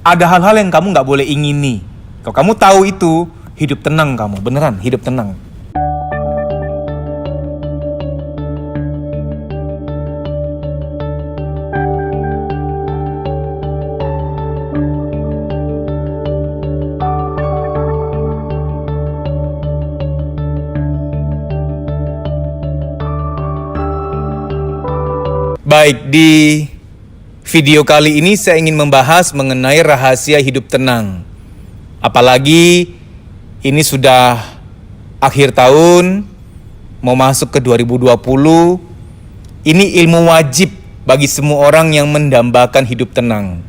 Ada hal-hal yang kamu nggak boleh ingini. Kalau kamu tahu itu, hidup tenang kamu. Beneran, hidup tenang. Baik, di video kali ini saya ingin membahas mengenai rahasia hidup tenang. Apalagi ini sudah akhir tahun, mau masuk ke 2020. Ini ilmu wajib bagi semua orang yang mendambakan hidup tenang.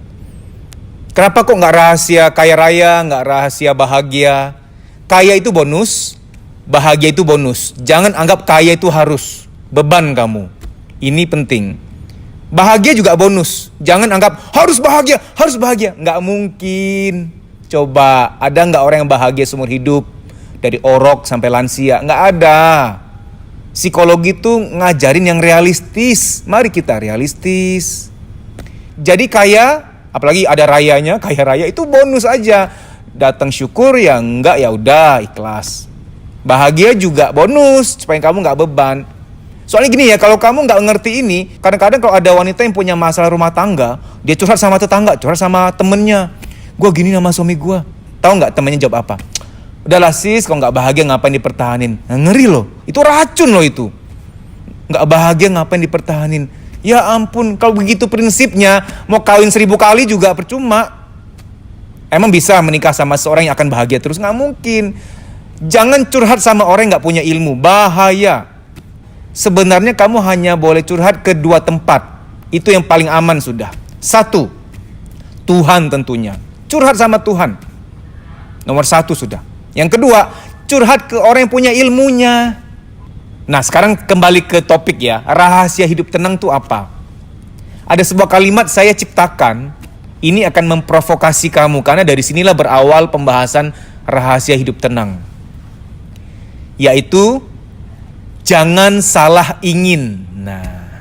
Kenapa kok nggak rahasia kaya raya, nggak rahasia bahagia? Kaya itu bonus, bahagia itu bonus. Jangan anggap kaya itu harus, beban kamu. Ini penting. Bahagia juga bonus. Jangan anggap harus bahagia. Nggak mungkin. Coba, ada nggak orang yang bahagia seumur hidup? Dari orok sampai lansia. Nggak ada. Psikologi tuh ngajarin yang realistis. Mari kita realistis. Jadi kaya, apalagi ada rayanya, kaya raya itu bonus aja. Datang syukur, ya enggak, ya udah ikhlas. Bahagia juga bonus, supaya kamu nggak beban. Soalnya gini ya, kalau kamu nggak ngerti ini, kadang-kadang kalau ada wanita yang punya masalah rumah tangga, dia curhat sama tetangga, curhat sama temennya. Gue gini sama suami gue. Tahu nggak temennya jawab apa? Udahlah sis, kalau nggak bahagia ngapain dipertahanin? Nah, ngeri loh, itu racun loh itu. Nggak bahagia ngapain dipertahanin? Ya ampun, kalau begitu prinsipnya, mau kawin 1000 kali juga percuma. Emang bisa menikah sama seorang yang akan bahagia terus? Nggak mungkin. Jangan curhat sama orang yang nggak punya ilmu, bahaya. Sebenarnya kamu hanya boleh curhat ke 2 tempat. Itu yang paling aman sudah. 1, Tuhan tentunya. Curhat sama Tuhan. Nomor 1 sudah. Yang kedua, curhat ke orang yang punya ilmunya. Nah, sekarang kembali ke topik ya. Rahasia hidup tenang itu apa? Ada sebuah kalimat saya ciptakan. Ini akan memprovokasi kamu. Karena dari sinilah berawal pembahasan rahasia hidup tenang. Yaitu jangan salah ingin. Nah,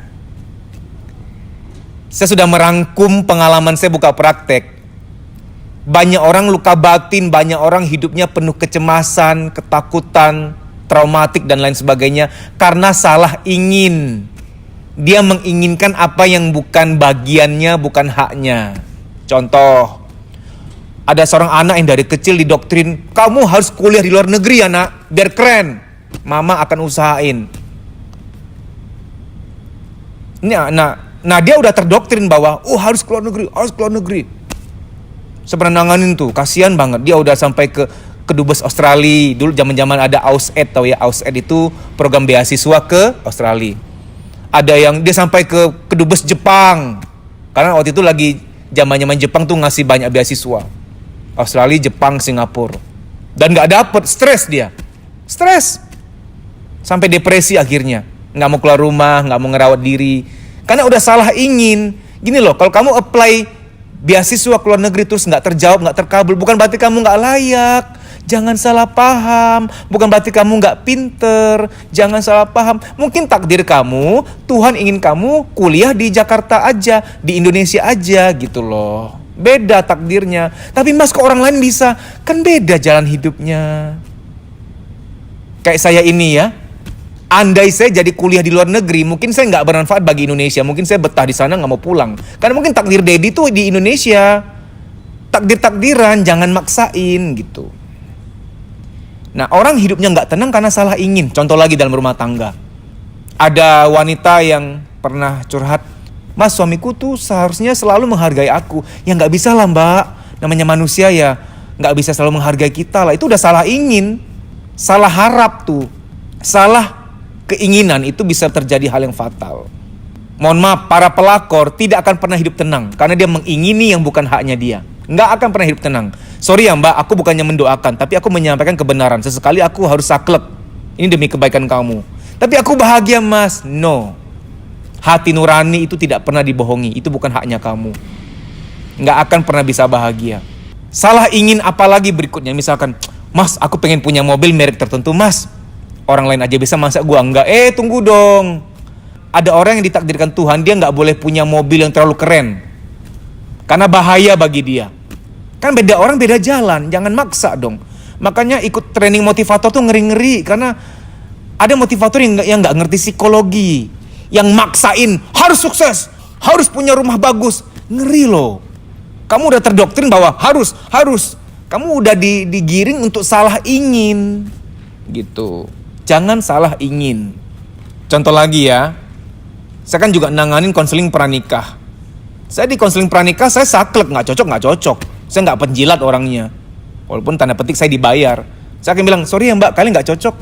saya sudah merangkum pengalaman saya buka praktek. Banyak orang luka batin, banyak orang hidupnya penuh kecemasan, ketakutan, traumatik dan lain sebagainya karena salah ingin. Dia menginginkan apa yang bukan bagiannya, bukan haknya. Contoh, ada seorang anak yang dari kecil didoktrin, kamu harus kuliah di luar negeri anak, biar keren. Mama akan usahain. Nah dia udah terdoktrin bahwa harus keluar negeri. Sebenarnya nanganin tuh, kasihan banget. Dia udah sampai ke Dubes Australia. Dulu zaman-zaman ada AusAid, tahu ya, AusAid itu program beasiswa ke Australia. Ada yang dia sampai ke Dubes Jepang. Karena waktu itu lagi zaman-zaman Jepang tuh ngasih banyak beasiswa. Australia, Jepang, Singapura. Dan gak dapet, stres dia. Stres. Sampai depresi akhirnya. Gak mau keluar rumah, gak mau ngerawat diri. Karena udah salah ingin. Gini loh, kalau kamu apply beasiswa ke luar negeri terus gak terjawab, gak terkabul, bukan berarti kamu gak layak. Jangan salah paham. Bukan berarti kamu gak pinter. Jangan salah paham. Mungkin takdir kamu, Tuhan ingin kamu kuliah di Jakarta aja, di Indonesia aja gitu loh. Beda takdirnya. Tapi mas ke orang lain bisa. Kan beda jalan hidupnya. Kayak saya ini ya. Andai saya jadi kuliah di luar negeri, mungkin saya nggak bermanfaat bagi Indonesia. Mungkin saya betah di sana, nggak mau pulang. Karena mungkin takdir Dedi tuh di Indonesia. Takdir-takdiran, jangan maksain gitu. Nah, orang hidupnya nggak tenang karena salah ingin. Contoh lagi dalam rumah tangga. Ada wanita yang pernah curhat, mas suamiku tuh seharusnya selalu menghargai aku. Ya nggak bisa lah mbak, namanya manusia ya nggak bisa selalu menghargai kita lah. Itu udah salah ingin, salah harap tuh, salah keinginan, itu bisa terjadi hal yang fatal. Mohon maaf, para pelakor tidak akan pernah hidup tenang karena dia mengingini yang bukan haknya dia. Nggak akan pernah hidup tenang. Sorry ya mbak, aku bukannya mendoakan, tapi aku menyampaikan kebenaran. Sesekali aku harus saklek, ini demi kebaikan kamu. Tapi aku bahagia mas. No, hati nurani itu tidak pernah dibohongi. Itu bukan haknya kamu. Nggak akan pernah bisa bahagia. Salah ingin apalagi berikutnya. Misalkan, mas aku pengen punya mobil merek tertentu mas. Orang lain aja bisa, masa gua enggak? Tunggu dong. Ada orang yang ditakdirkan Tuhan, dia enggak boleh punya mobil yang terlalu keren. Karena bahaya bagi dia. Kan beda orang beda jalan, jangan maksa dong. Makanya ikut training motivator tuh ngeri-ngeri, karena ada motivator yang nggak ngerti psikologi, yang maksain harus sukses, harus punya rumah bagus, ngeri loh. Kamu udah terdoktrin bahwa harus. Kamu udah digiring untuk salah ingin, gitu. Jangan salah ingin. Contoh lagi ya, saya kan juga nanganin konseling pranikah. Saya di konseling pranikah, saya saklek, nggak cocok. Saya nggak penjilat orangnya. Walaupun tanda petik saya dibayar. Saya akan bilang, sorry ya mbak, kalian nggak cocok.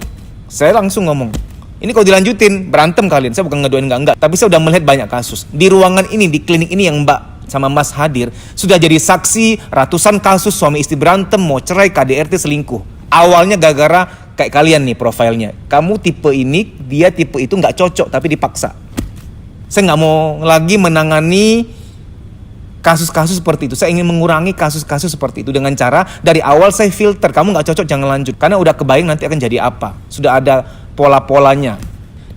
Saya langsung ngomong, ini kalau dilanjutin, berantem kalian. Saya bukan ngedoain enggak. Tapi saya udah melihat banyak kasus. Di ruangan ini, di klinik ini yang mbak sama mas hadir, sudah jadi saksi ratusan kasus suami istri berantem, mau cerai, KDRT, selingkuh. Awalnya gara-gara kayak kalian nih profilnya. Kamu tipe ini, dia tipe itu, nggak cocok, tapi dipaksa. Saya nggak mau lagi menangani kasus-kasus seperti itu. Saya ingin mengurangi kasus-kasus seperti itu dengan cara dari awal saya filter, kamu nggak cocok jangan lanjut, karena udah kebayang nanti akan jadi apa, sudah ada pola-polanya.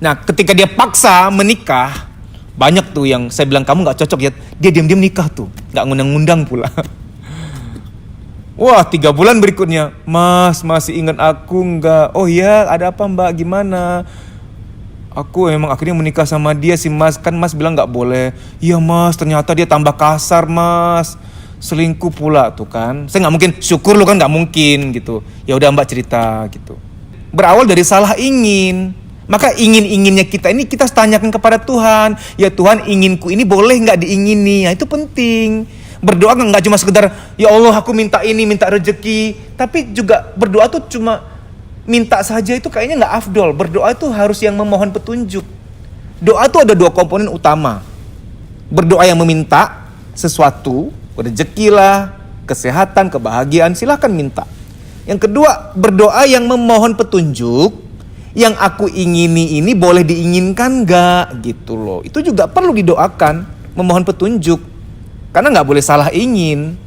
Nah ketika dia paksa menikah, banyak tuh yang saya bilang kamu nggak cocok ya, dia diam-diam nikah tuh, nggak ngundang-ngundang pula. Wah 3 bulan berikutnya, mas masih ingat aku nggak? Oh ya, ada apa mbak, gimana? Aku emang akhirnya menikah sama dia sih mas, kan mas bilang gak boleh. Iya mas, ternyata dia tambah kasar mas, selingkuh pula tuh kan. Saya gak mungkin, syukur lu kan gak mungkin gitu. Ya udah mbak cerita gitu. Berawal dari salah ingin. Maka ingin-inginnya kita ini kita tanyakan kepada Tuhan. Ya Tuhan, inginku ini boleh gak diingini? Nah itu penting. Berdoa gak cuma sekedar, ya Allah aku minta ini, minta rezeki. Tapi juga berdoa tuh cuma minta saja itu kayaknya nggak afdol. Berdoa itu harus yang memohon petunjuk. Doa itu ada 2 komponen utama. Berdoa yang meminta sesuatu, rezeki lah, kesehatan, kebahagiaan, silahkan minta. Yang kedua, berdoa yang memohon petunjuk. Yang aku ingini ini boleh diinginkan nggak gitu loh. Itu juga perlu didoakan, memohon petunjuk. Karena nggak boleh salah ingin.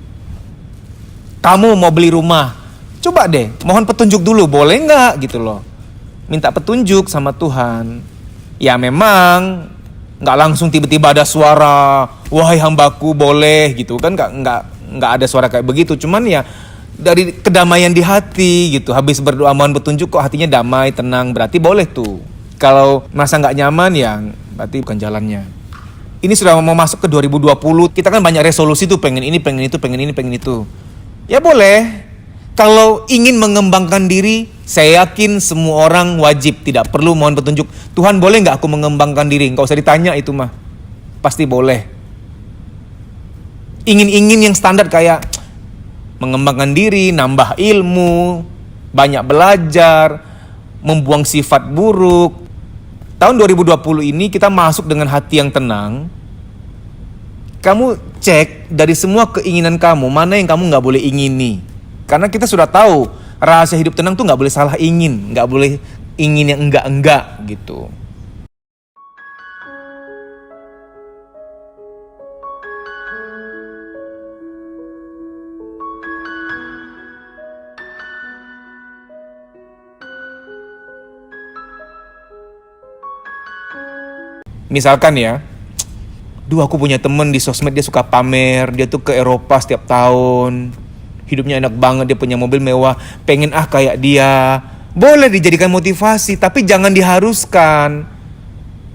Kamu mau beli rumah, coba deh, mohon petunjuk dulu, boleh nggak gitu loh. Minta petunjuk sama Tuhan. Ya memang nggak langsung tiba-tiba ada suara, wahai hambaku boleh gitu kan, nggak ada suara kayak begitu. Cuman ya dari kedamaian di hati gitu. Habis berdoa mohon petunjuk kok hatinya damai, tenang, berarti boleh tuh. Kalau merasa nggak nyaman ya berarti bukan jalannya. Ini sudah mau masuk ke 2020, kita kan banyak resolusi tuh, pengen ini, pengen itu, pengen ini, pengen itu. Ya boleh. Kalau ingin mengembangkan diri, saya yakin semua orang wajib, tidak perlu mohon petunjuk. Tuhan boleh nggak aku mengembangkan diri? Nggak usah ditanya itu mah, pasti boleh. Ingin-ingin yang standar kayak mengembangkan diri, nambah ilmu, banyak belajar, membuang sifat buruk. Tahun 2020 ini kita masuk dengan hati yang tenang. Kamu cek dari semua keinginan kamu, mana yang kamu nggak boleh ingini. Karena kita sudah tahu rahasia hidup tenang tuh nggak boleh salah ingin, nggak boleh ingin yang enggak gitu. Misalkan ya, aku punya temen di sosmed, dia suka pamer, dia tuh ke Eropa setiap tahun. Hidupnya enak banget, dia punya mobil mewah, pengen kayak dia. Boleh dijadikan motivasi, tapi jangan diharuskan.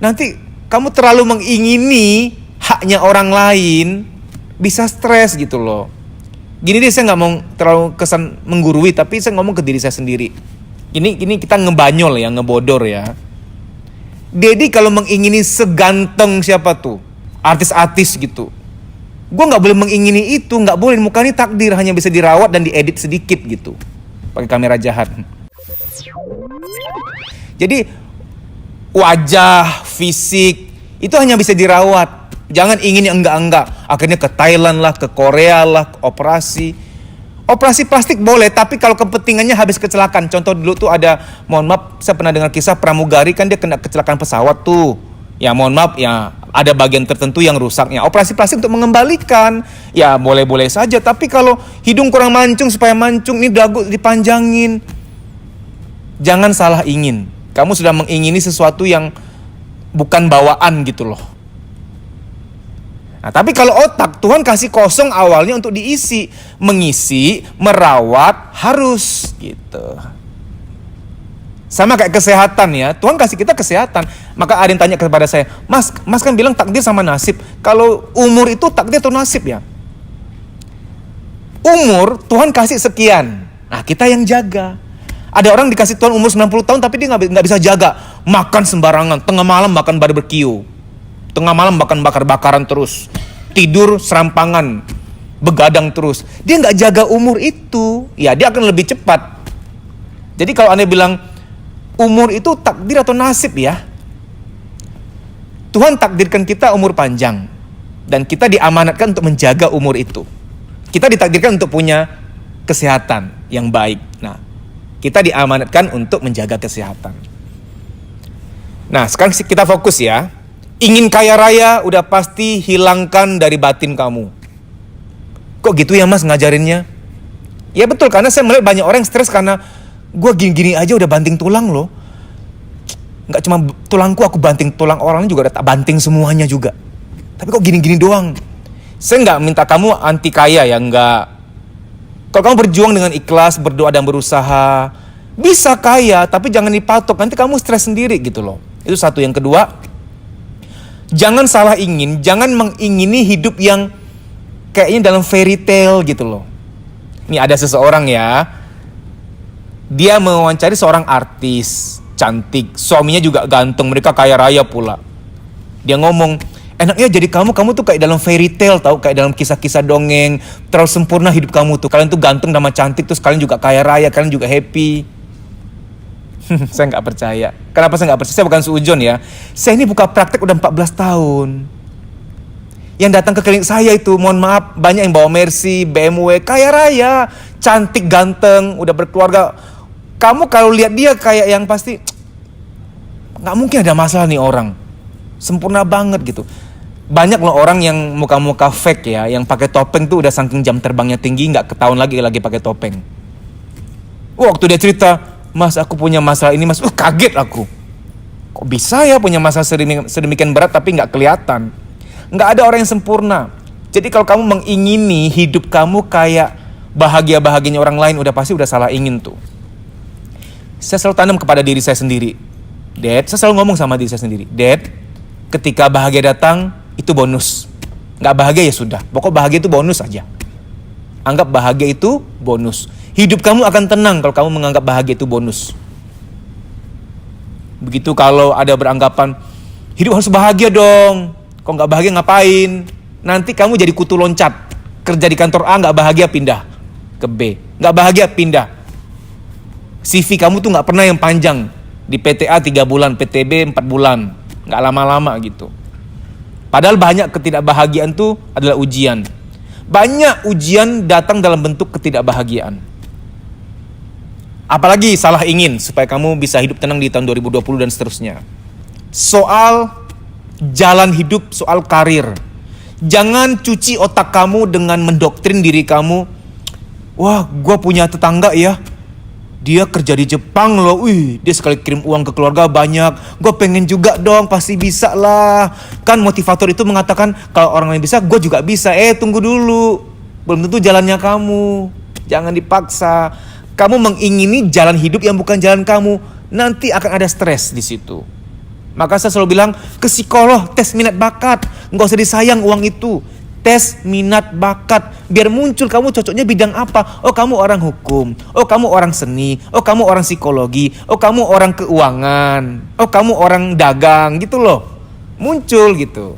Nanti kamu terlalu mengingini haknya orang lain, bisa stres gitu loh. Gini deh, saya gak mau terlalu kesan menggurui, tapi saya ngomong ke diri saya sendiri. Ini kita ngebanyol ya, ngebodor ya. Dedi kalau mengingini seganteng siapa tuh? Artis-artis gitu. Gue gak boleh mengingini itu, gak boleh. Muka ini takdir, hanya bisa dirawat dan diedit sedikit gitu, pakai kamera jahat. Jadi wajah, fisik itu hanya bisa dirawat. Jangan ingin yang enggak-enggak. Akhirnya ke Thailand lah, ke Korea lah, operasi. Operasi plastik boleh, tapi kalau kepentingannya habis kecelakaan. Contoh dulu tuh ada, mohon maaf, saya pernah dengar kisah pramugari, kan dia kena kecelakaan pesawat tuh. Ya mohon maaf ya, ada bagian tertentu yang rusaknya. Operasi plastik untuk mengembalikan, ya boleh-boleh saja. Tapi kalau hidung kurang mancung, supaya mancung, ini dagu dipanjangin. Jangan salah ingin. Kamu sudah mengingini sesuatu yang bukan bawaan gitu loh. Nah, tapi kalau otak, Tuhan kasih kosong awalnya untuk diisi. Mengisi, merawat, harus gitu. Sama kayak kesehatan ya, Tuhan kasih kita kesehatan. Maka ada yang tanya kepada saya, Mas kan bilang takdir sama nasib. Kalau umur itu takdir atau nasib ya? Umur, Tuhan kasih sekian. Nah, kita yang jaga. Ada orang dikasih Tuhan umur 90 tahun tapi dia nggak bisa jaga. Makan sembarangan, tengah malam makan barbecue. Tengah malam makan bakar-bakaran terus. Tidur serampangan, begadang terus. Dia nggak jaga umur itu, ya dia akan lebih cepat. Jadi kalau Anda bilang, umur itu takdir atau nasib ya? Tuhan takdirkan kita umur panjang. Dan kita diamanatkan untuk menjaga umur itu. Kita ditakdirkan untuk punya kesehatan yang baik. Nah, kita diamanatkan untuk menjaga kesehatan. Nah, sekarang kita fokus ya. Ingin kaya raya udah pasti hilangkan dari batin kamu. Kok gitu ya Mas ngajarinnya? Ya betul, karena saya melihat banyak orang stres karena gue gini-gini aja udah banting tulang loh. Gak cuma tulangku aku banting, tulang orang juga udah banting semuanya juga. Tapi kok gini-gini doang? Saya gak minta kamu anti kaya ya, enggak. Kalau kamu berjuang dengan ikhlas, berdoa dan berusaha, bisa kaya, tapi jangan dipatok, nanti kamu stres sendiri gitu loh. Itu satu. Yang kedua, jangan salah ingin, jangan mengingini hidup yang kayaknya dalam fairy tale gitu loh. Ini ada seseorang ya, dia mewawancari seorang artis, cantik, suaminya juga ganteng, mereka kaya raya pula. Dia ngomong, enaknya jadi kamu tuh kayak dalam fairy tale tahu, kayak dalam kisah-kisah dongeng, terlalu sempurna hidup kamu tuh. Kalian tuh ganteng sama cantik, terus kalian juga kaya raya, kalian juga happy. Saya nggak percaya. Kenapa saya nggak percaya? Saya bukan suujon ya. Saya ini buka praktek udah 14 tahun. Yang datang ke klinik saya itu, mohon maaf, banyak yang bawa Mercy, BMW, kaya raya, cantik, ganteng, udah berkeluarga. Kamu kalau lihat dia kayak yang pasti, nggak mungkin ada masalah nih orang. Sempurna banget gitu. Banyak loh orang yang muka-muka fake ya, yang pakai topeng tuh udah saking jam terbangnya tinggi, nggak ketahuan lagi pakai topeng. Waktu dia cerita, Mas aku punya masalah ini Mas, kaget aku. Kok bisa ya punya masalah sedemikian berat tapi gak kelihatan. Gak ada orang yang sempurna. Jadi kalau kamu mengingini hidup kamu kayak bahagia-bahagianya orang lain, udah pasti udah salah ingin tuh. Saya selalu tanam kepada diri saya sendiri, Dad, saya selalu ngomong sama diri saya sendiri, Dad, ketika bahagia datang itu bonus. Gak bahagia ya sudah, pokok bahagia itu bonus aja. Anggap bahagia itu bonus. Hidup kamu akan tenang kalau kamu menganggap bahagia itu bonus. Begitu kalau ada beranggapan, hidup harus bahagia dong. Kok gak bahagia ngapain? Nanti kamu jadi kutu loncat. Kerja di kantor A gak bahagia pindah ke B. Gak bahagia pindah. CV kamu tuh gak pernah yang panjang. Di PTA 3 bulan, PTB 4 bulan. Gak lama-lama gitu. Padahal banyak ketidakbahagiaan tuh adalah ujian. Banyak ujian datang dalam bentuk ketidakbahagiaan. Apalagi salah ingin supaya kamu bisa hidup tenang di tahun 2020 dan seterusnya. Soal jalan hidup, soal karir. Jangan cuci otak kamu dengan mendoktrin diri kamu. Wah, gue punya tetangga ya, dia kerja di Jepang loh. Dia sekali kirim uang ke keluarga banyak. Gue pengen juga dong, pasti bisa lah. Kan motivator itu mengatakan kalau orang lain bisa, gue juga bisa. Tunggu dulu, belum tentu jalannya kamu. Jangan dipaksa. Kamu mengingini jalan hidup yang bukan jalan kamu, nanti akan ada stres di situ. Maka saya selalu bilang, ke psikolog, tes minat bakat. Nggak usah disayang uang itu. Tes minat bakat, biar muncul kamu cocoknya bidang apa. Oh kamu orang hukum, oh kamu orang seni, oh kamu orang psikologi, oh kamu orang keuangan, oh kamu orang dagang gitu loh. Muncul gitu.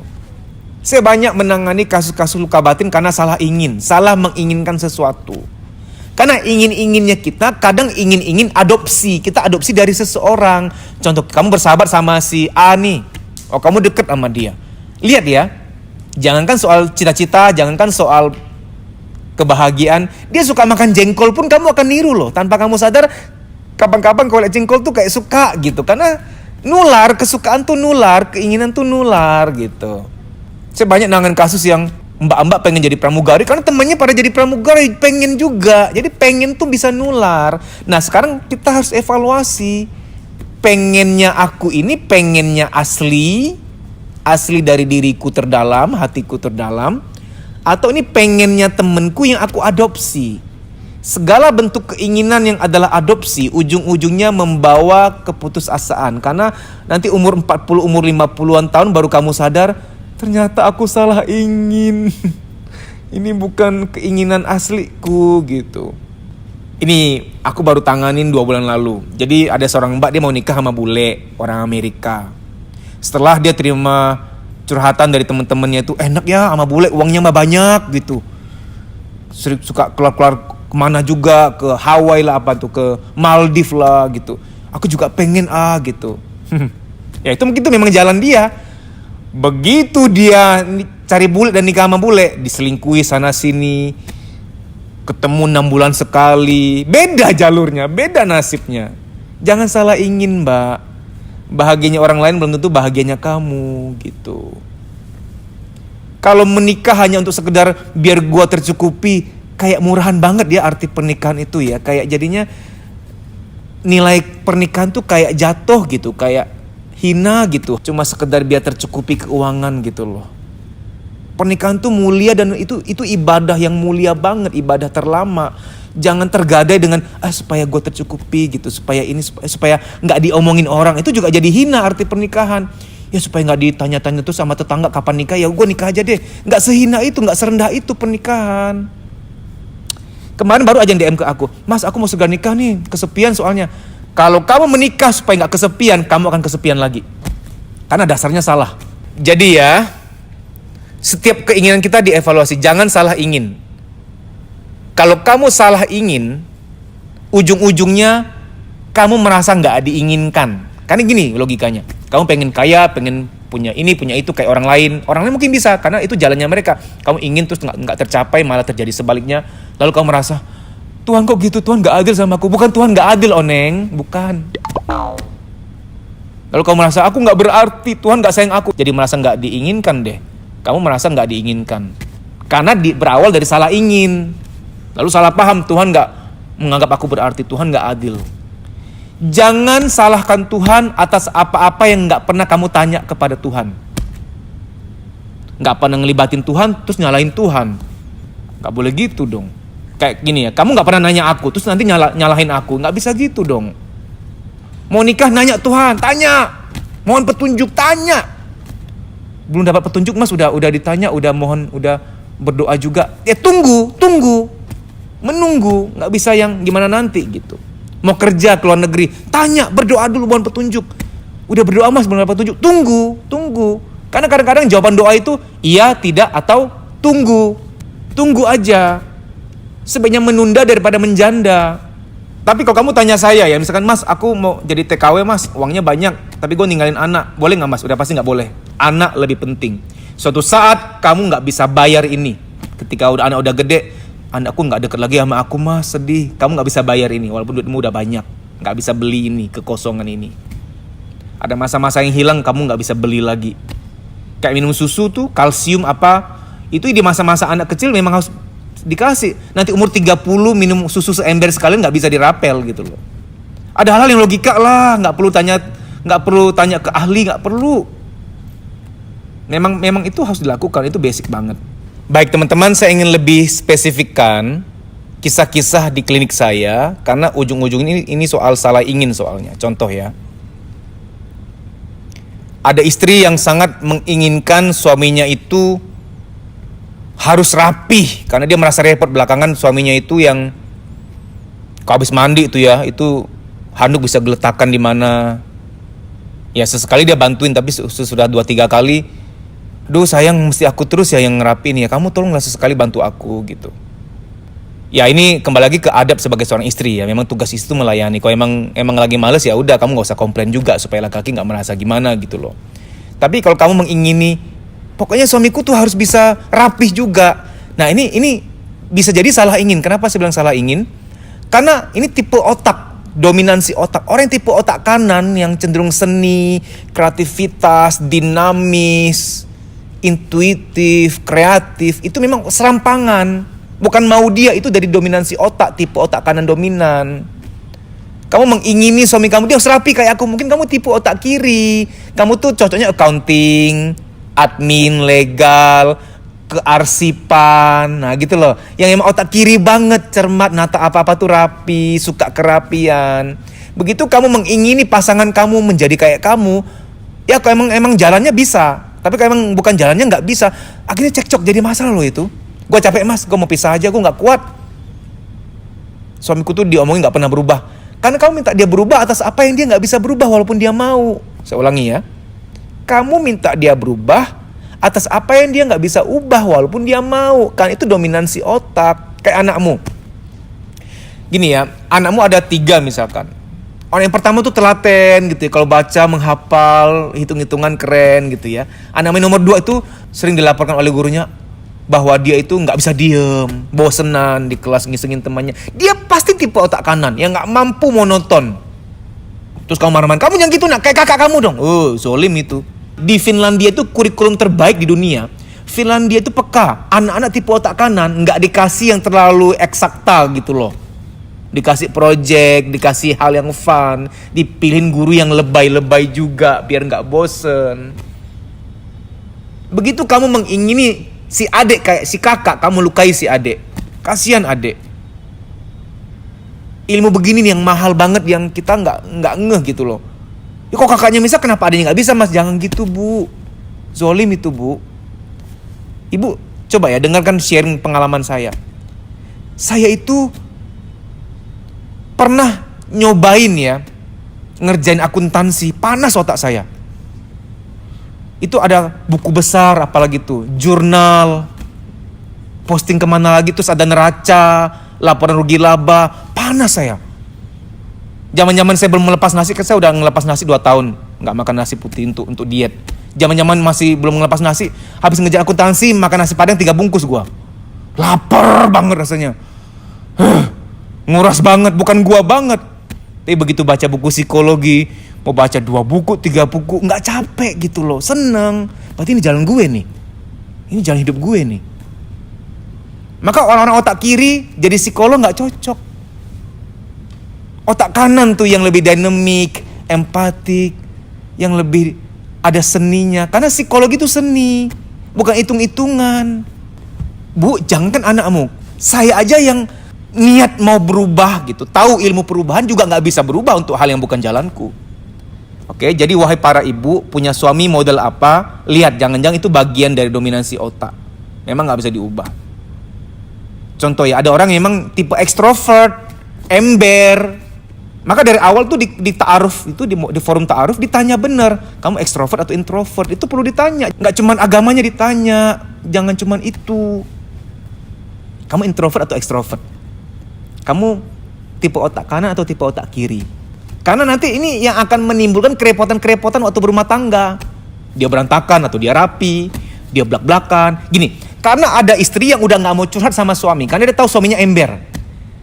Saya banyak menangani kasus-kasus luka batin karena salah ingin, salah menginginkan sesuatu. Karena ingin-inginnya kita kadang ingin adopsi. Kita adopsi dari seseorang. Contoh, kamu bersahabat sama si A nih. Oh kamu deket sama dia. Lihat ya, jangankan soal cita-cita, jangankan soal kebahagiaan. Dia suka makan jengkol pun kamu akan niru loh. Tanpa kamu sadar, kapan-kapan kalau lihat jengkol tuh kayak suka gitu. Karena nular, kesukaan tuh nular, keinginan tuh nular gitu. Saya banyak nangan kasus yang mbak-mbak pengen jadi pramugari karena temannya pada jadi pramugari, pengen juga. Jadi pengen tuh bisa nular. Nah sekarang kita harus evaluasi. Pengennya aku ini pengennya asli asli dari diriku terdalam, hatiku terdalam, atau ini pengennya temenku yang aku adopsi. Segala bentuk keinginan yang adalah adopsi ujung-ujungnya membawa keputusasaan. Karena nanti umur 40, umur 50-an tahun baru kamu sadar, ternyata aku salah ingin. Ini bukan keinginan asliku gitu. Ini aku baru tanganin 2 bulan lalu. Jadi ada seorang mbak, dia mau nikah sama bule, orang Amerika. Setelah dia terima curhatan dari teman-temannya itu, enak ya sama bule, uangnya mah banyak gitu. Suka keluar-keluar kemana juga, ke Hawaii lah apa tuh, ke Maldives lah gitu. Aku juga pengen gitu. Ya itu begitu memang jalan dia. Begitu dia cari bule dan nikah sama bule, diselingkuhi sana sini, ketemu 6 bulan sekali. Beda jalurnya, beda nasibnya. Jangan salah ingin, Mbak. Bahagianya orang lain belum tentu bahagianya kamu gitu. Kalau menikah hanya untuk sekedar biar gua tercukupi, kayak murahan banget ya arti pernikahan itu ya. Kayak jadinya nilai pernikahan tuh kayak jatuh gitu, kayak hina gitu. Cuma sekedar biar tercukupi keuangan gitu loh. Pernikahan tuh mulia dan itu ibadah yang mulia banget, ibadah terlama. Jangan tergadai dengan supaya gue tercukupi gitu, supaya ini supaya nggak diomongin orang. Itu juga jadi hina arti pernikahan. Ya supaya nggak ditanya-tanya tuh sama tetangga kapan nikah, ya gue nikah aja deh. Nggak sehina itu, nggak serendah itu pernikahan. Kemarin baru aja yang DM ke aku, Mas aku mau segera nikah nih, kesepian soalnya. Kalau kamu menikah supaya gak kesepian, kamu akan kesepian lagi. Karena dasarnya salah. Jadi ya, setiap keinginan kita dievaluasi, jangan salah ingin. Kalau kamu salah ingin, ujung-ujungnya kamu merasa gak diinginkan. Karena gini logikanya, kamu pengen kaya, pengen punya ini, punya itu kayak orang lain. Orang lain mungkin bisa, karena itu jalannya mereka. Kamu ingin terus gak tercapai, malah terjadi sebaliknya. Lalu kamu merasa, Tuhan kok gitu, Tuhan gak adil sama aku. Bukan Tuhan gak adil, Oneng, bukan. Lalu kamu merasa, aku gak berarti, Tuhan gak sayang aku. Jadi merasa gak diinginkan deh. Kamu merasa gak diinginkan. Karena berawal dari salah ingin. Lalu salah paham, Tuhan gak menganggap aku berarti, Tuhan gak adil. Jangan salahkan Tuhan atas apa-apa yang gak pernah kamu tanya kepada Tuhan. Gak pernah ngelibatin Tuhan, terus nyalahin Tuhan. Gak boleh gitu dong. Kayak gini ya, kamu gak pernah nanya aku, terus nanti nyalahin aku. Gak bisa gitu dong. Mau nikah nanya Tuhan, tanya. Mohon petunjuk, tanya. Belum dapat petunjuk mas, udah ditanya, udah mohon, udah berdoa juga. Ya tunggu. Menunggu, gak bisa yang gimana nanti gitu. Mau kerja ke luar negeri, tanya, berdoa dulu mohon petunjuk. Udah berdoa mas, belum dapat petunjuk. Tunggu. Karena kadang-kadang jawaban doa itu iya, tidak, atau tunggu. Tunggu aja. Sebaiknya menunda daripada menjanda. Tapi kalau kamu tanya saya ya, misalkan mas aku mau jadi TKW mas, uangnya banyak, tapi gue ninggalin anak, boleh gak mas? Udah pasti gak boleh. Anak lebih penting. Suatu saat kamu gak bisa bayar ini. Ketika anak udah gede, anakku gak deket lagi sama aku mas, sedih. Kamu gak bisa bayar ini, walaupun duitmu udah banyak. Gak bisa beli ini, kekosongan ini. Ada masa-masa yang hilang, kamu gak bisa beli lagi. Kayak minum susu tuh, kalsium apa, itu di masa-masa anak kecil memang harus dikasih. Nanti umur 30 minum susu seember sekalian gak bisa dirapel gitu loh. Ada hal-hal yang logika lah, gak perlu tanya ke ahli, gak perlu. Memang itu harus dilakukan, itu basic banget. Baik teman-teman, saya ingin lebih spesifikkan kisah-kisah di klinik saya, karena ujung-ujung ini soal salah ingin soalnya. Contoh ya, ada istri yang sangat menginginkan suaminya itu harus rapih, karena dia merasa repot belakangan suaminya itu yang kalau habis mandi itu ya, itu handuk bisa geletakkan di mana. Ya sesekali dia bantuin, tapi sudah 2-3 kali, duh sayang mesti aku terus ya yang ngerapiin ya, kamu tolonglah sesekali bantu aku gitu. Ya ini kembali lagi ke adab sebagai seorang istri ya, memang tugas istri itu melayani. Kalau emang lagi males ya udah, kamu gak usah komplain juga supaya laki-laki gak merasa gimana gitu loh. Tapi kalau kamu mengingini, pokoknya suamiku tuh harus bisa rapih juga. Nah ini bisa jadi salah ingin. Kenapa saya bilang salah ingin? Karena ini tipe otak, dominansi otak. Orang yang tipe otak kanan yang cenderung seni, kreativitas, dinamis, intuitif, kreatif, itu memang serampangan. Bukan mau dia, itu dari dominansi otak, tipe otak kanan dominan. Kamu mengingini suami kamu, dia harus rapi kayak aku. Mungkin kamu tipe otak kiri. Kamu tuh cocoknya accounting, admin, legal, kearsipan, nah gitu loh. Yang emang otak kiri banget, cermat, nata apa-apa tuh rapi, suka kerapian. Begitu kamu mengingini pasangan kamu menjadi kayak kamu, ya kalau emang jalannya bisa, tapi kalau emang bukan jalannya nggak bisa, akhirnya cekcok jadi masalah loh itu. Gue capek mas, gue mau pisah aja, gue nggak kuat. Suamiku tuh diomongin nggak pernah berubah, karena kamu minta dia berubah atas apa yang dia nggak bisa berubah walaupun dia mau. Saya ulangi ya, kamu minta dia berubah atas apa yang dia nggak bisa ubah walaupun dia mau, kan itu dominansi otak. Kayak anakmu, gini ya, anakmu ada 3 misalkan. Orang yang pertama tuh telaten gitu ya, kalau baca menghafal, hitung-hitungan keren gitu ya. Anak nomor 2 itu sering dilaporkan oleh gurunya bahwa dia itu nggak bisa diem, bosenan di kelas ngisengin temannya. Dia pasti tipe otak kanan yang nggak mampu monoton. Terus kamu marah-marah, kamu yang gitu nak, kayak kakak kamu dong. Zolim itu. Di Finlandia itu kurikulum terbaik di dunia. Finlandia itu peka, anak-anak tipe otak kanan nggak dikasih yang terlalu eksakta gitu loh. Dikasih project, dikasih hal yang fun, dipilihin guru yang lebay-lebay juga biar nggak bosen. Begitu kamu mengingini si adik kayak si kakak, kamu lukai si adik. Kasihan adik. Ilmu begini nih yang mahal banget, yang kita nggak ngeh gitu loh. Ya kok kakaknya bisa, kenapa adiknya nggak bisa mas? Jangan gitu bu, zolim itu bu. Ibu coba ya dengarkan sharing pengalaman saya. Saya itu pernah nyobain ya ngerjain akuntansi, panas otak saya. Itu ada buku besar apalagi tuh, jurnal, posting kemana lagi, terus ada neraca, laporan rugi laba, panas saya. Zaman-zaman saya belum melepas nasi, kan saya udah ngelepas nasi 2 tahun, nggak makan nasi putih untuk diet. Zaman-zaman masih belum ngelepas nasi, habis ngejar akuntansi makan nasi padang 3 bungkus gua. Lapar banget rasanya. Nguras banget, bukan gua banget. Tapi begitu baca buku psikologi, mau baca 2 buku, 3 buku, nggak capek gitu loh, seneng. Berarti ini jalan gue nih, ini jalan hidup gue nih. Maka orang-orang otak kiri jadi psikolog nggak cocok. Otak kanan tuh yang lebih dinamik, empatik, yang lebih ada seninya. Karena psikologi itu seni, bukan hitung-hitungan. Bu, jangankan anakmu, saya aja yang niat mau berubah gitu, tahu ilmu perubahan juga nggak bisa berubah untuk hal yang bukan jalanku. Oke, jadi wahai para ibu, punya suami model apa, lihat, jangan-jangan itu bagian dari dominansi otak. Memang nggak bisa diubah. Contoh ya, ada orang yang memang tipe ekstrovert, ember. Maka dari awal tuh di ta'aruf itu, di forum ta'aruf ditanya benar, kamu ekstrovert atau introvert, itu perlu ditanya. Nggak cuman agamanya ditanya, jangan cuman itu. Kamu introvert atau ekstrovert? Kamu tipe otak kanan atau tipe otak kiri? Karena nanti ini yang akan menimbulkan kerepotan-kerepotan waktu berumah tangga. Dia berantakan atau dia rapi, dia belak-belakan. Gini, karena ada istri yang udah gak mau curhat sama suami, karena dia tahu suaminya ember.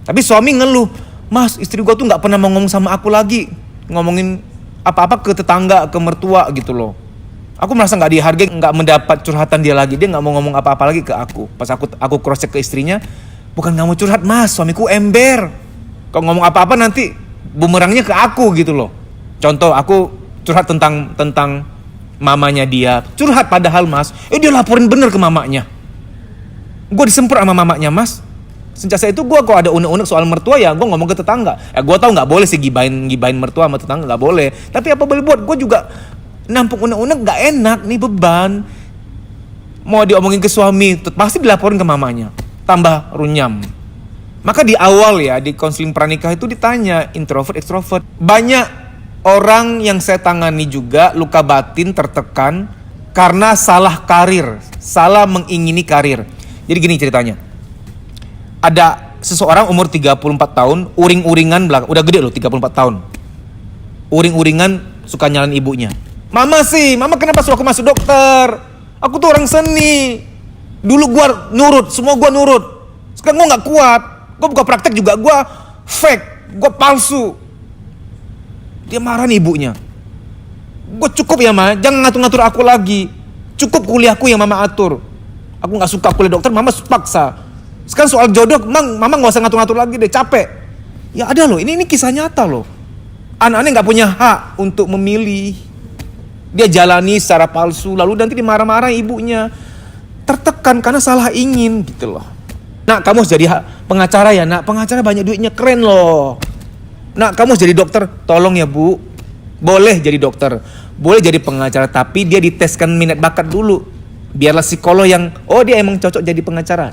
Tapi suami ngeluh, mas istri gua tuh gak pernah mau ngomong sama aku lagi, ngomongin apa-apa ke tetangga, ke mertua gitu loh. Aku merasa gak dihargai, gak mendapat curhatan dia lagi. Dia gak mau ngomong apa-apa lagi ke aku. Pas aku cross check ke istrinya, bukan gak mau curhat mas, suamiku ember. Kalau ngomong apa-apa nanti bumerangnya ke aku gitu loh. Contoh, aku curhat tentang mamanya dia. Curhat padahal mas, dia laporin bener ke mamanya. Gue disemprot sama mamanya mas. Sejak saat itu gue kalau ada unek-unek soal mertua ya gue ngomong ke tetangga. Gue tahu gak boleh sih gibain mertua sama tetangga, gak boleh. Tapi apa boleh buat, gue juga nampung unek-unek gak enak nih, beban. Mau diomongin ke suami, pasti dilaporin ke mamanya. Tambah runyam. Maka di awal ya, di konseling pranikah itu ditanya introvert, extrovert. Banyak orang yang saya tangani juga luka batin, tertekan karena salah karir, salah mengingini karir. Jadi gini ceritanya. Ada seseorang umur 34 tahun, uring-uringan belakang, udah gede loh 34 tahun. Uring-uringan suka nyalain ibunya. Mama kenapa suruh aku masuk dokter? Aku tuh orang seni. Dulu gua nurut, semua gua nurut. Sekarang gua gak kuat. Gue buka praktek juga, gue fake, gue palsu. Dia marah nih ibunya. Gue cukup ya ma, jangan ngatur-ngatur aku lagi. Cukup kuliahku yang mama atur. Aku gak suka kuliah dokter, mama paksa. Sekarang soal jodoh, mama gak usah ngatur-ngatur lagi deh, capek. Ya ada loh, ini kisah nyata loh. Anak-anak gak punya hak untuk memilih. Dia jalani secara palsu, lalu nanti dimarah-marah ibunya. Tertekan karena salah ingin gitu loh. Nak, kamu harus jadi pengacara ya nak, pengacara banyak duitnya, keren loh. Nak, kamu harus jadi dokter, tolong ya bu. Boleh jadi dokter, boleh jadi pengacara, tapi dia diteskan minat bakat dulu. Biarlah psikolog yang, oh dia emang cocok jadi pengacara.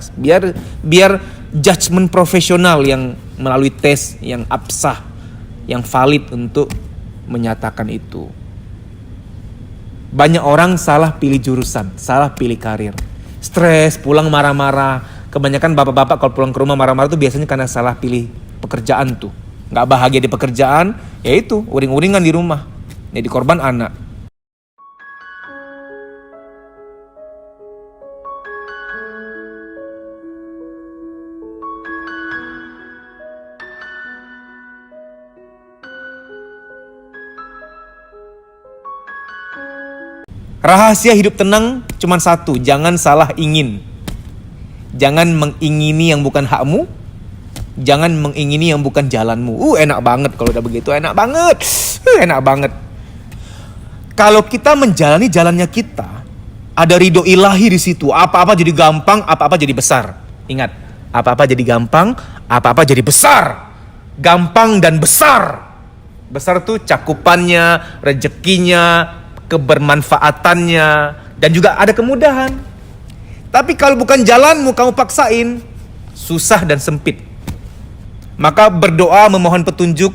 Biar judgement profesional yang melalui tes yang absah, yang valid untuk menyatakan itu. Banyak orang salah pilih jurusan, salah pilih karir. Stres, pulang marah-marah. Kebanyakan bapak-bapak kalau pulang ke rumah marah-marah tuh biasanya karena salah pilih pekerjaan tuh. Gak bahagia di pekerjaan, ya itu, uring-uringan di rumah. Jadi korban anak. Rahasia hidup tenang cuma satu, jangan salah ingin. Jangan mengingini yang bukan hakmu, jangan mengingini yang bukan jalanmu. Enak banget kalau udah begitu, enak banget. Enak banget. Kalau kita menjalani jalannya kita, ada ridho ilahi di situ. Apa-apa jadi gampang, apa-apa jadi besar. Ingat, apa-apa jadi gampang, apa-apa jadi besar. Gampang dan besar. Besar tuh cakupannya, rezekinya, kebermanfaatannya, dan juga ada kemudahan. Tapi kalau bukan jalanmu kamu paksain, susah dan sempit. Maka berdoa memohon petunjuk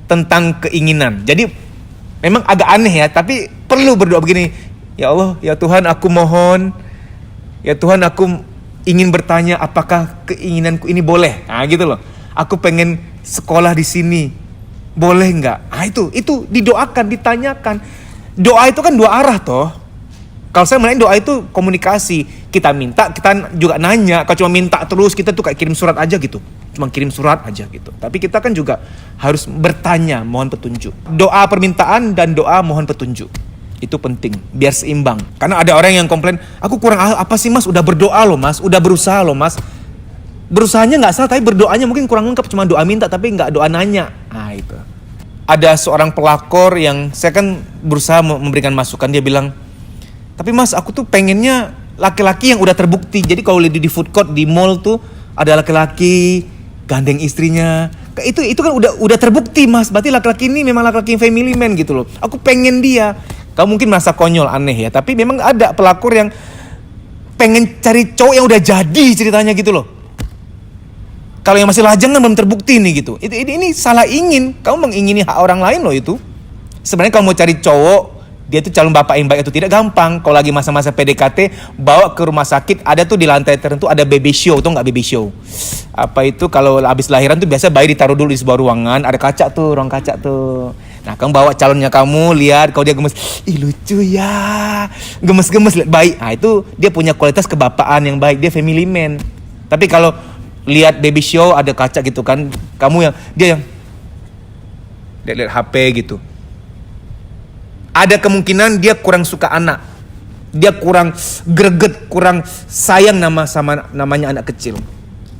tentang keinginan. Jadi memang agak aneh ya, tapi perlu berdoa begini. Ya Allah, ya Tuhan aku mohon, ya Tuhan aku ingin bertanya apakah keinginanku ini boleh. Nah gitu loh. Aku pengen sekolah di sini, boleh nggak? Nah itu didoakan, ditanyakan. Doa itu kan dua arah toh. Kalau saya melihat doa itu komunikasi. Kita minta, kita juga nanya. Kalau cuma minta terus, kita tuh kayak kirim surat aja gitu. Cuma kirim surat aja gitu. Tapi kita kan juga harus bertanya, mohon petunjuk. Doa permintaan dan doa mohon petunjuk. Itu penting, biar seimbang. Karena ada orang yang komplain, aku kurang apa sih mas? Udah berdoa loh mas, udah berusaha loh mas. Berusahanya gak salah, tapi berdoanya mungkin kurang lengkap. Cuma doa minta, tapi gak doa nanya. Nah itu. Ada seorang pelakor yang saya kan berusaha memberikan masukan. Dia bilang, tapi mas aku tuh pengennya laki-laki yang udah terbukti. Jadi kalau di food court, di mall tuh ada laki-laki gandeng istrinya. Itu kan udah terbukti mas. Berarti laki-laki ini memang laki-laki family man gitu loh. Aku pengen dia. Kamu mungkin merasa konyol, aneh ya. Tapi memang ada pelakor yang pengen cari cowok yang udah jadi ceritanya gitu loh. Kalau yang masih lajang kan belum terbukti nih gitu. Ini salah ingin. Kamu mengingini hak orang lain loh itu. Sebenarnya kalau mau cari cowok, dia tuh calon bapak yang baik itu tidak gampang. Kalau lagi masa-masa PDKT, bawa ke rumah sakit. Ada tuh di lantai tertentu ada baby show. Tuh nggak baby show? Apa itu kalau habis lahiran tuh biasa bayi ditaruh dulu di sebuah ruangan. Ada kaca tuh, ruang kaca tuh. Nah kamu bawa calonnya kamu, lihat kalau dia gemes. Ih lucu ya. Gemes-gemes lihat bayi. Nah itu dia punya kualitas kebapaan yang baik. Dia family man. Tapi kalau lihat baby show ada kaca gitu kan, kamu yang dia yang lihat HP gitu, ada kemungkinan dia kurang suka anak, dia kurang greget, kurang sayang namanya anak kecil.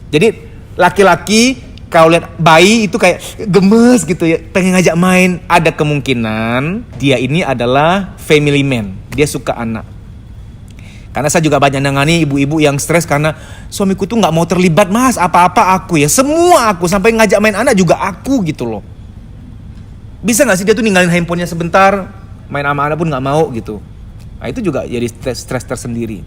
Jadi laki-laki kalau lihat bayi itu kayak gemes gitu ya, pengen ngajak main. Ada kemungkinan dia ini adalah family man, dia suka anak. Karena saya juga banyak nangani ibu-ibu yang stres karena suamiku tuh gak mau terlibat mas, apa-apa aku ya, semua aku, sampai ngajak main anak juga aku gitu loh. Bisa gak sih dia tuh ninggalin handphonenya sebentar, main sama anak pun gak mau gitu. Nah itu juga jadi stres tersendiri.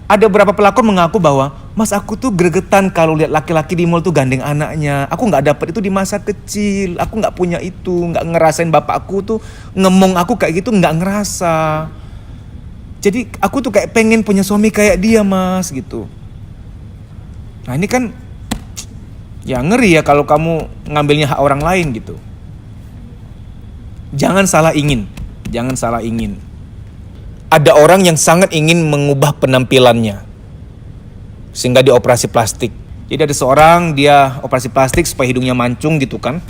Ada beberapa pelakor mengaku bahwa mas aku tuh gregetan kalau lihat laki-laki di mall tuh gandeng anaknya. Aku gak dapet itu di masa kecil, aku gak punya itu, gak ngerasain bapakku tuh ngemong aku kayak gitu, gak ngerasa. Jadi aku tuh kayak pengen punya suami kayak dia mas gitu. Nah ini kan ya ngeri ya kalau kamu ngambilnya hak orang lain gitu. Jangan salah ingin. Jangan salah ingin. Ada orang yang sangat ingin mengubah penampilannya sehingga dioperasi plastik. Jadi ada seorang dia operasi plastik supaya hidungnya mancung gitu kan.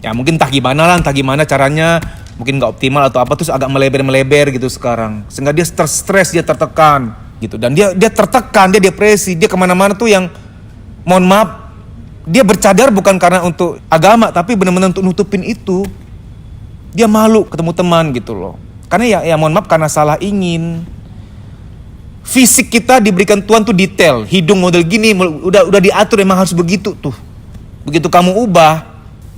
Ya mungkin entah gimana caranya. Mungkin gak optimal atau apa, terus agak melebar gitu sekarang. Sehingga dia stres, dia tertekan gitu. Dan dia tertekan, dia depresi, dia kemana-mana tuh yang, mohon maaf, dia bercadar bukan karena untuk agama, tapi benar-benar untuk nutupin itu. Dia malu ketemu teman gitu loh. Karena ya mohon maaf, karena salah ingin. Fisik kita diberikan Tuhan tuh detail, hidung model gini, udah diatur, emang harus begitu tuh. Begitu kamu ubah,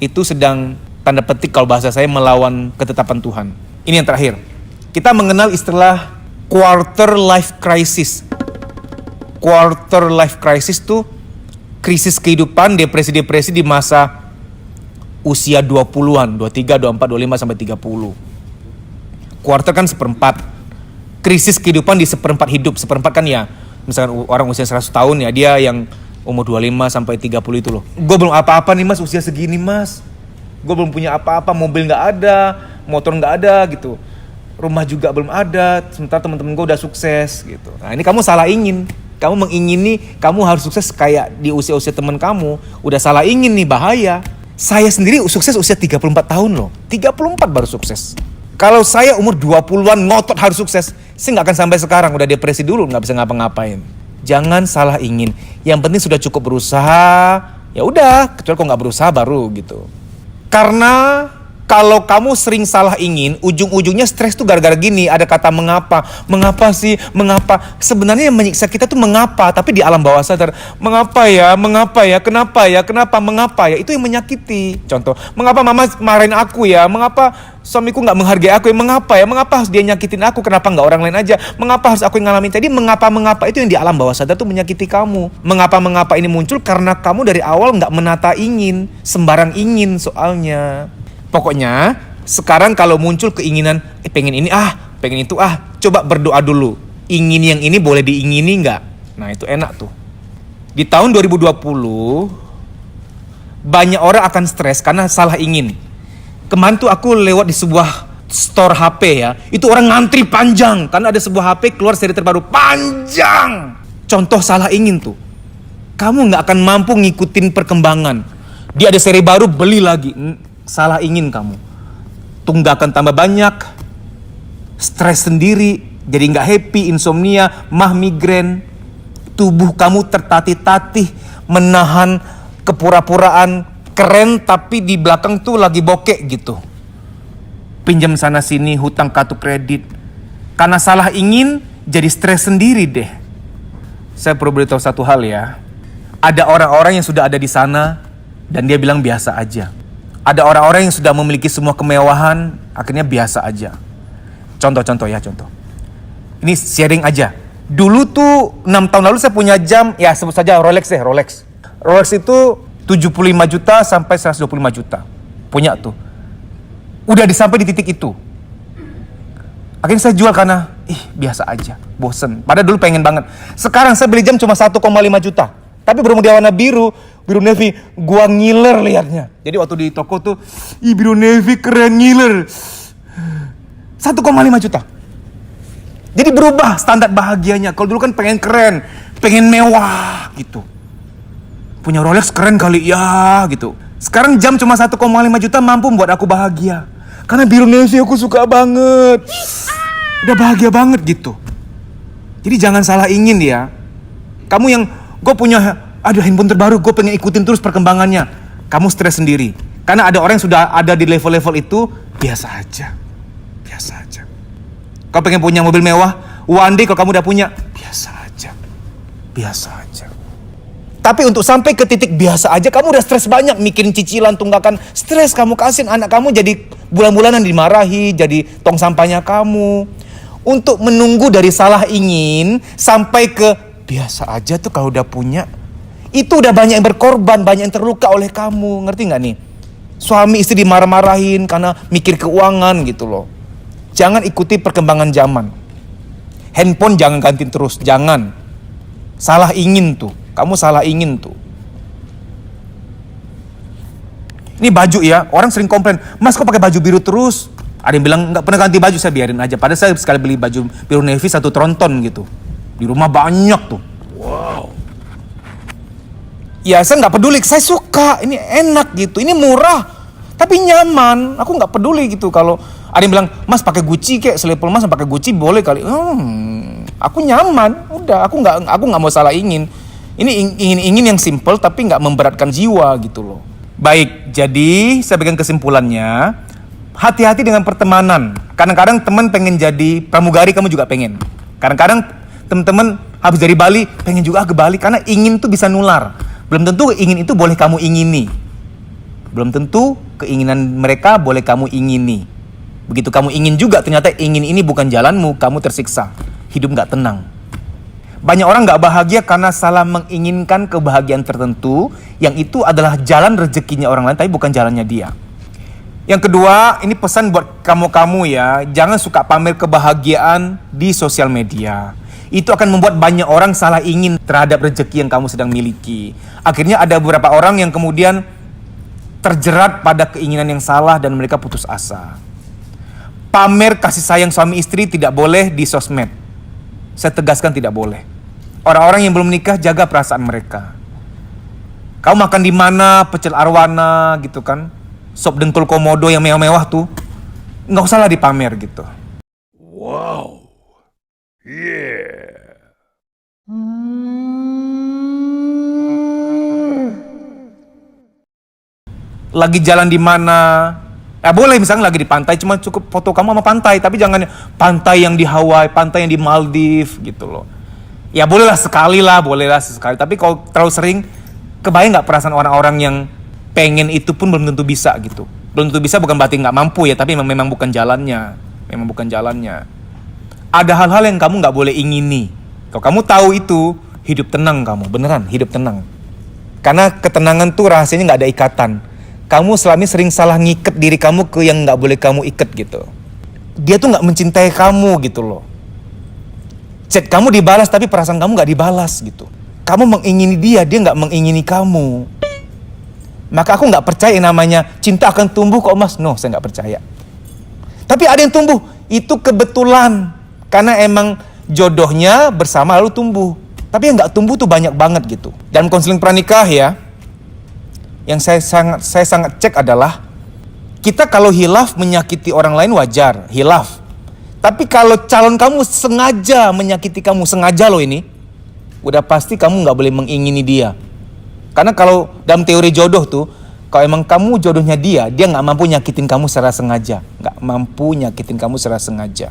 itu sedang tanda petik kalau bahasa saya melawan ketetapan Tuhan. Ini yang terakhir. Kita mengenal istilah quarter life crisis. Quarter life crisis tuh krisis kehidupan, depresi-depresi di masa usia 20-an, 23, 24, 25 sampai 30. Quarter kan seperempat. Krisis kehidupan di seperempat hidup. Seperempat kan ya, misalkan orang usia 100 tahun ya, dia yang umur 25 sampai 30 itu loh. Gue belum apa-apa nih mas, usia segini mas. Gue belum punya apa-apa, mobil gak ada, motor gak ada gitu. Rumah juga belum ada, sementara teman-teman gue udah sukses gitu. Nah ini kamu salah ingin. Kamu mengingini kamu harus sukses kayak di usia-usia teman kamu. Udah salah ingin nih, bahaya. Saya sendiri sukses usia 34 tahun loh. 34 baru sukses. Kalau saya umur 20-an ngotot harus sukses, saya nggak akan sampai sekarang, udah depresi dulu, nggak bisa ngapa-ngapain. Jangan salah ingin. Yang penting sudah cukup berusaha, ya udah, kecuali kok nggak berusaha baru gitu. Karena kalau kamu sering salah ingin, ujung-ujungnya stres tuh gara-gara gini. Ada kata mengapa. Mengapa sih? Mengapa? Sebenarnya yang menyiksa kita tuh mengapa. Tapi di alam bawah sadar. Mengapa ya? Mengapa ya? Kenapa ya? Kenapa? Mengapa ya? Itu yang menyakiti. Contoh. Mengapa mama marahin aku ya? Mengapa suamiku gak menghargai aku ya? Mengapa ya? Mengapa harus dia nyakitin aku? Kenapa gak orang lain aja? Mengapa harus aku yang ngalamin? Jadi mengapa-mengapa itu yang di alam bawah sadar tuh menyakiti kamu. Mengapa-mengapa ini muncul karena kamu dari awal gak menata ingin. Sembarang ingin soalnya. Pokoknya sekarang kalau muncul keinginan pengen ini pengen itu coba berdoa dulu. Ingin yang ini boleh diingini nggak? Nah itu enak tuh. Di tahun 2020 banyak orang akan stres karena salah ingin. Kemarin tuh aku lewat di sebuah store HP ya. Itu orang ngantri panjang karena ada sebuah HP keluar seri terbaru panjang. Contoh salah ingin tuh. Kamu nggak akan mampu ngikutin perkembangan. Dia ada seri baru, beli lagi. Salah ingin kamu. Tunggakan tambah banyak, stres sendiri, jadi gak happy, insomnia, migrain. Tubuh kamu tertatih-tatih, menahan kepura-puraan, keren tapi di belakang tuh lagi bokek gitu. Pinjam sana sini, hutang kartu kredit. Karena salah ingin, jadi stres sendiri deh. Saya perlu beritahu satu hal ya. Ada orang-orang yang sudah ada di sana, dan dia bilang biasa aja. Ada orang-orang yang sudah memiliki semua kemewahan, akhirnya biasa aja. Contoh. Ini sharing aja. Dulu tuh 6 tahun lalu saya punya jam, ya sebut saja Rolex deh, Rolex. Rolex itu 75 juta sampai 125 juta. Punya tuh. Udah disampai di titik itu. Akhirnya saya jual karena, biasa aja, bosen. Padahal dulu pengen banget. Sekarang saya beli jam cuma 1,5 juta. Tapi berhubung dia warna biru navy, gua ngiler liatnya. Jadi waktu di toko tuh, biru navy keren ngiler. 1,5 juta. Jadi berubah standar bahagianya. Kalau dulu kan pengen keren, pengen mewah gitu. Punya Rolex keren kali ya gitu. Sekarang jam cuma 1,5 juta mampu membuat aku bahagia. Karena biru navy aku suka banget. Udah bahagia banget gitu. Jadi jangan salah ingin ya. Kamu yang gue punya handphone terbaru, gue pengen ikutin terus perkembangannya. Kamu stres sendiri. Karena ada orang yang sudah ada di level-level itu, biasa aja. Kau pengen punya mobil mewah, one day kalau kamu udah punya, biasa aja. Tapi untuk sampai ke titik biasa aja, kamu udah stres banyak, mikirin cicilan, tunggakan, stres kamu kasihin anak kamu jadi bulan-bulanan dimarahi, jadi tong sampahnya kamu. Untuk menunggu dari salah ingin sampai ke biasa aja tuh kalau udah punya, itu udah banyak yang berkorban, banyak yang terluka oleh kamu. Ngerti gak nih? Suami istri dimarah-marahin karena mikir keuangan gitu loh. Jangan ikuti perkembangan zaman. Handphone jangan ganti terus, jangan. Salah ingin tuh, kamu salah ingin tuh. Ini baju ya, orang sering komplain, Mas kok pakai baju biru terus? Ada yang bilang gak pernah ganti baju, saya biarin aja. Padahal saya sekali beli baju biru navy 1 tronton gitu. Di rumah banyak tuh. Wow. Ya saya gak peduli, saya suka, ini enak gitu, ini murah, tapi nyaman. Aku gak peduli gitu kalau ada yang bilang, Mas pakai Gucci kek, selipul Mas pakai Gucci boleh kali. Aku nyaman, udah, aku nggak mau salah ingin. Ini ingin yang simple tapi nggak memberatkan jiwa gitu loh. Baik, jadi saya berikan kesimpulannya, hati-hati dengan pertemanan. Kadang-kadang teman pengen jadi pramugari, kamu juga pengen. Kadang-kadang teman-teman habis dari Bali pengen juga ke Bali, karena ingin tuh bisa nular. Belum tentu ingin itu boleh kamu ingini. Belum tentu keinginan mereka boleh kamu ingini. Begitu kamu ingin juga, ternyata ingin ini bukan jalanmu, kamu tersiksa. Hidup gak tenang. Banyak orang gak bahagia karena salah menginginkan kebahagiaan tertentu, yang itu adalah jalan rezekinya orang lain, tapi bukan jalannya dia. Yang kedua, ini pesan buat kamu-kamu ya, jangan suka pamer kebahagiaan di sosial media. Itu akan membuat banyak orang salah ingin terhadap rezeki yang kamu sedang miliki. Akhirnya ada beberapa orang yang kemudian terjerat pada keinginan yang salah dan mereka putus asa. Pamer kasih sayang suami istri tidak boleh di sosmed. Saya tegaskan tidak boleh. Orang-orang yang belum menikah, jaga perasaan mereka. Kamu makan di mana, pecel arwana gitu kan, sop dengkul komodo yang mewah-mewah tuh, nggak usah lah dipamer gitu. Wow. Yeah. Lagi jalan di mana, boleh misalnya lagi di pantai, cuma cukup foto kamu sama pantai, tapi jangan pantai yang di Hawaii, pantai yang di Maldives gitu loh. Ya bolehlah sekali lah, bolehlah sekali, tapi kalau terlalu sering, kebayang nggak perasaan orang-orang yang pengen itu pun belum tentu bisa gitu. Belum tentu bisa bukan berarti nggak mampu ya, tapi memang bukan jalannya. Memang bukan jalannya. Ada hal-hal yang kamu nggak boleh ingini. Kalau kamu tahu itu, hidup tenang kamu, beneran hidup tenang. Karena ketenangan tuh rahasianya nggak ada ikatan. Kamu selama ini sering salah ngikat diri kamu ke yang nggak boleh kamu ikat gitu. Dia tuh nggak mencintai kamu gitu loh. Chat kamu dibalas tapi perasaan kamu nggak dibalas gitu. Kamu mengingini dia, dia nggak mengingini kamu. Maka aku nggak percaya namanya cinta akan tumbuh kok mas. No, saya nggak percaya. Tapi ada yang tumbuh, itu kebetulan. Karena emang jodohnya bersama lalu tumbuh. Tapi yang nggak tumbuh tuh banyak banget gitu. Dalam konseling pranikah ya, yang saya sangat cek adalah, kita kalau hilaf menyakiti orang lain wajar, hilaf. Tapi kalau calon kamu sengaja menyakiti kamu, sengaja loh ini, udah pasti kamu nggak boleh mengingini dia. Karena kalau dalam teori jodoh tuh, kalau emang kamu jodohnya dia nggak mampu nyakitin kamu secara sengaja. Nggak mampu nyakitin kamu secara sengaja.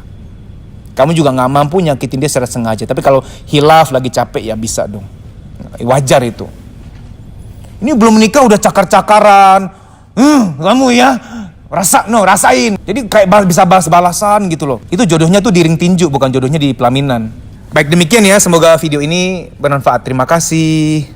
Kamu juga nggak mampu nyakitin dia secara sengaja. Tapi kalau hilaf lagi capek ya bisa dong. Wajar itu. Ini belum menikah udah cakar-cakaran. Kamu ya, rasain. Jadi kayak bisa balas-balasan gitu loh. Itu jodohnya tuh di ring tinju, bukan jodohnya di pelaminan. Baik demikian ya, semoga video ini bermanfaat. Terima kasih.